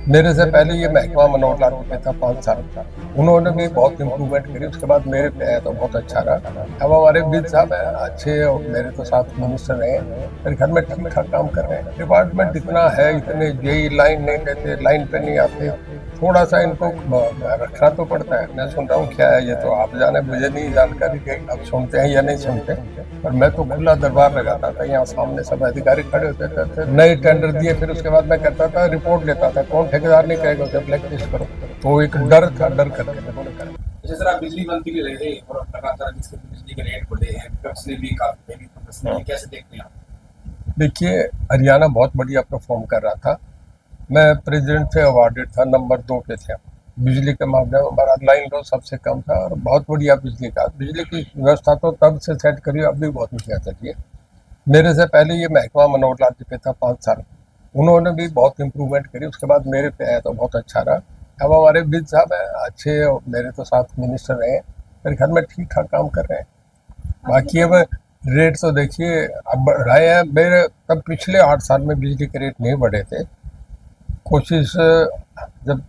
मेरे से पहले ये महकमा मनोहर लाल में था 5 साल। उन्होंने भी बहुत इम्प्रूवमेंट करी, उसके बाद मेरे पे आया तो बहुत अच्छा रहा। अब हमारे विद साहब हैं अच्छे, और मेरे तो साथ मिनिस्टर रहे, मेरे घर में ठीक ठाक काम कर रहे हैं। डिपार्टमेंट इतना है, इतने जेई लाइन नहीं लेते, लाइन पे नहीं आते, थोड़ा सा इनको रखना तो पड़ता है। मैं सुन रहा हूँ क्या है, ये तो आप जाने, मुझे नहीं जानकारी कि अब सुनते हैं या नहीं सुनते। पर मैं तो खुला दरबार लगाता था, यहाँ सामने सब अधिकारी खड़े होते थे, फिर नए टेंडर दिए, फिर उसके बाद मैं करता था, रिपोर्ट लेता था, कौन ठेकेदार नहीं कहेगा उसे ब्लैक लिस्ट करो। तो एक डर था, डर करके लोगों ने करा। जैसे सर आप बिजली मंत्री रहे और लगातार जिसके बिजली के रेट बढ़े हैं, विपक्ष ने भी काफी महंगी फसल है, कैसे देखते हैं आप? देखिए, हरियाणा बहुत बढ़िया परफॉर्म कर रहा था। मैं प्रेसिडेंट से अवार्डेड था, नंबर 2 पे थे। बिजली के मामले में हमारा लाइन लॉस सबसे कम था, और बहुत बढ़िया बिजली की व्यवस्था तो तब से सेट करी, अब भी बहुत बढ़िया चलिए। मेरे से पहले ये महकमा मनोहर लाल जी पे था 5 साल। उन्होंने भी बहुत इम्प्रूवमेंट करी, उसके बाद मेरे पे आया तो बहुत अच्छा रहा। अब हमारे विद साहब हैं अच्छे, और मेरे तो साथ मिनिस्टर रहे, मेरे घर में ठीक ठाक काम कर रहे हैं। बाकी अब रेट तो देखिए अब बढ़ाए हैं, मेरे तब पिछले 8 साल में बिजली के रेट नहीं बढ़े थे। कोशिश जब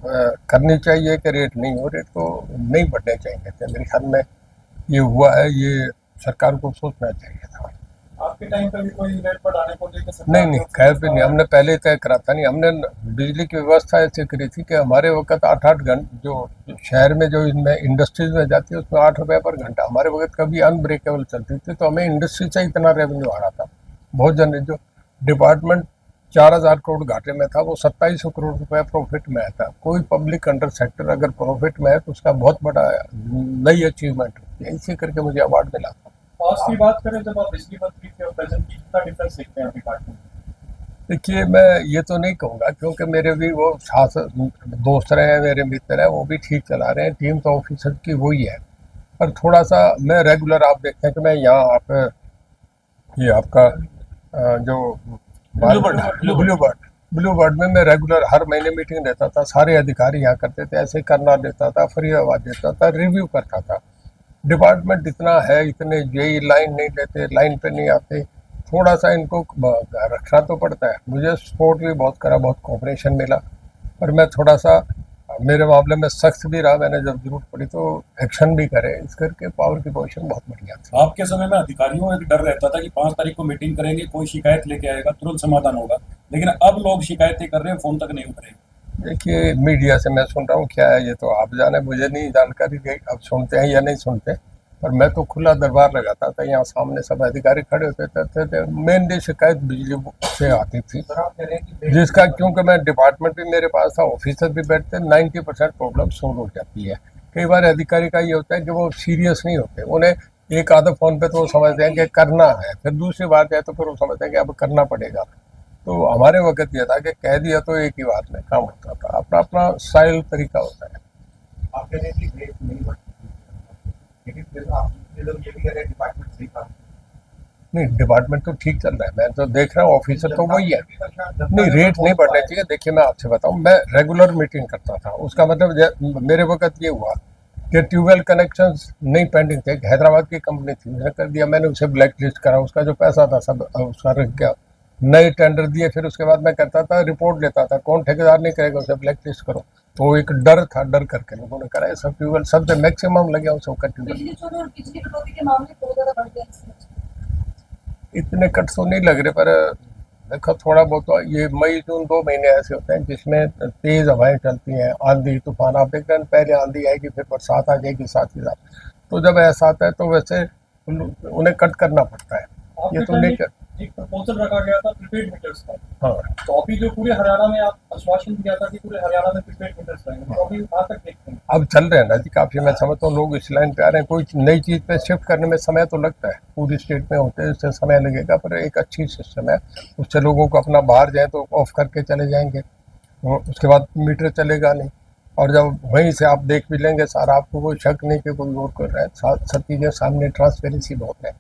करनी चाहिए कि रेट नहीं हो, रेट तो नहीं बढ़ने चाहिए थे। मेरे ख्याल में ये हुआ है, ये सरकार को सोचना चाहिए था। आपके टाइम पे भी कोई रेट बढ़ाने को लेकर नहीं नहीं, खैर पे नहीं, हमने पहले तय करा था। नहीं, हमने बिजली की व्यवस्था ऐसे करी थी कि हमारे वक्त 8-8 घंटे जो शहर में जो इनमें इंडस्ट्रीज में जाती है उसमें 8 रुपये पर घंटा, हमारे वक्त कभी अनब्रेकेबल चलती थी, तो हमें इंडस्ट्री से इतना रेवेन्यू आ रहा था। बहुत जन जो डिपार्टमेंट 4,000 करोड़ घाटे में था, वो 2700 करोड़ रुपए प्रॉफिट में आया था। कोई पब्लिक अंडर सेक्टर अगर प्रॉफिट में है तो उसका बहुत बड़ा नई अचीवमेंट होती है, इसी करके मुझे अवार्ड मिला था। कॉस्ट की बात करें, जब आप बिजली मंत्री थे और प्रेजेंट की, कितना डिफरेंस देखते हैं डिपार्टमेंट में? देखिए, मैं ये तो नहीं कहूँगा, क्योंकि मेरे भी वो साथ दोस्त रहे हैं, मेरे मित्र हैं, वो भी ठीक चला रहे हैं, टीम तो ऑफिसर की वही है। पर थोड़ा सा मैं रेगुलर, आप देखते हैं कि मैं यहाँ आप ये आपका जो ब्लू बर्ड में मैं रेगुलर हर महीने मीटिंग देता था, सारे अधिकारी यहाँ करते थे, ऐसे करना देता था, फरीदाबाद देता था, रिव्यू करता था। डिपार्टमेंट इतना है, इतने जेई लाइन नहीं लेते, लाइन पे नहीं आते, थोड़ा सा इनको रखना तो पड़ता है। मुझे सपोर्ट भी बहुत करा, बहुत कोऑपरेशन मिला, पर मैं थोड़ा सा मेरे मामले में सख्त भी रहा। मैंने जब जरूरत पड़ी तो एक्शन भी करे, इस करके पावर की पोजीशन बहुत बढ़िया थी। आपके समय में अधिकारियों को एक डर रहता था कि 5 तारीख को मीटिंग करेंगे, कोई शिकायत लेके आएगा, तुरंत समाधान होगा, लेकिन अब लोग शिकायतें कर रहे हैं, फोन तक नहीं उठ रहे। देखिए, मीडिया से मैं सुन रहा हूँ क्या है, ये तो आप जाने, मुझे नहीं जानकारी कि अब सुनते हैं या नहीं सुनते। पर मैं तो खुला दरबार लगाता था, यहाँ सामने सब अधिकारी खड़े होते थे। मेनली शिकायत बिजली से आती थी, जिसका क्योंकि मैं डिपार्टमेंट भी मेरे पास था, ऑफिसर भी बैठते, 90% प्रॉब्लम सोल्व हो जाती है। कई बार अधिकारी का ये होता है कि वो सीरियस नहीं होते, उन्हें एक आधा फोन पे तो वो समझते हैं कि करना है, फिर दूसरी बार जाए तो फिर वो समझते हैं कि अब करना पड़ेगा। तो हमारे वक्त ये था कि कह दिया तो एक ही बात में काम होता था, अपना अपना स्टाइल तरीका होता है। आपके लिए रेट नहीं बढ़ती, लेकिन फिर आप लोग ये भी कह रहे हैं डिपार्टमेंट सही काम। नहीं, डिपार्टमेंट तो ठीक चल रहा है, मैं तो देख रहा हूँ, ऑफिसर तो वही है। नहीं, रेट नहीं बढ़ने चाहिए। देखिए, मैं आपसे बताऊँ, मैं रेगुलर मीटिंग करता था, उसका मतलब मेरे वक्त ये हुआ कि ट्यूबवेल कनेक्शंस नहीं पेंडिंग थे, हैदराबाद की कंपनी थी, उसने कर दिया, मैंने उसे ब्लैक लिस्ट करा, उसका जो पैसा था सब उसका रख गया, नए टेंडर दिए, फिर उसके बाद मैं करता था, रिपोर्ट लेता था, कौन ठेकेदार नहीं करेगा उसे ब्लैक लिस्ट करो। तो एक डर था, डर करके लोगों ने करा, सब ट्यूबवेल सबसे मैक्सिमम लगे उसे ट्यूबवेल। बिजली चोरी और बिजली कटौती के मामले बहुत ज्यादा बढ़ गए हैं। इतने कट तो नहीं लग रहे, पर देखो थोड़ा बहुत तो ये मई जून 2 महीने ऐसे होते हैं जिसमें तेज हवाएं चलती हैं, आंधी तूफान, आप देख रहे हैं, पहले आंधी आएगी फिर बरसात आ जाएगी साथ ही साथ। तो जब ऐसा आता है तो वैसे उन्हें कट करना पड़ता है, ये तो नहीं कर। एक प्रपोजल रखा गया था प्रीपेड मीटर्स का, हाँ, तो अभी जो पूरे हरियाणा में आप आश्वासन दिया था कि पूरे हरियाणा में प्रीपेड मीटर्स रहेंगे, तो अभी कहाँ तक देखते हैं? अब चल रहे हैं ना जी, काफी। मैं समझता हूँ लोग इस लाइन पे आ रहे हैं, कोई नई चीज पे शिफ्ट करने में समय तो लगता है, पूरी स्टेट में होते हैं इससे समय लगेगा, पर एक अच्छी सिस्टम है, उससे लोगों को अपना बाहर जाए तो ऑफ करके चले जाएंगे, उसके बाद मीटर चलेगा नहीं, और जब वहीं से आप देख भी लेंगे सारा, आपको कोई शक नहीं कि कोई और कर रहा है, सब चीज़ें सामने, ट्रांसपेरेंसी बहुत है।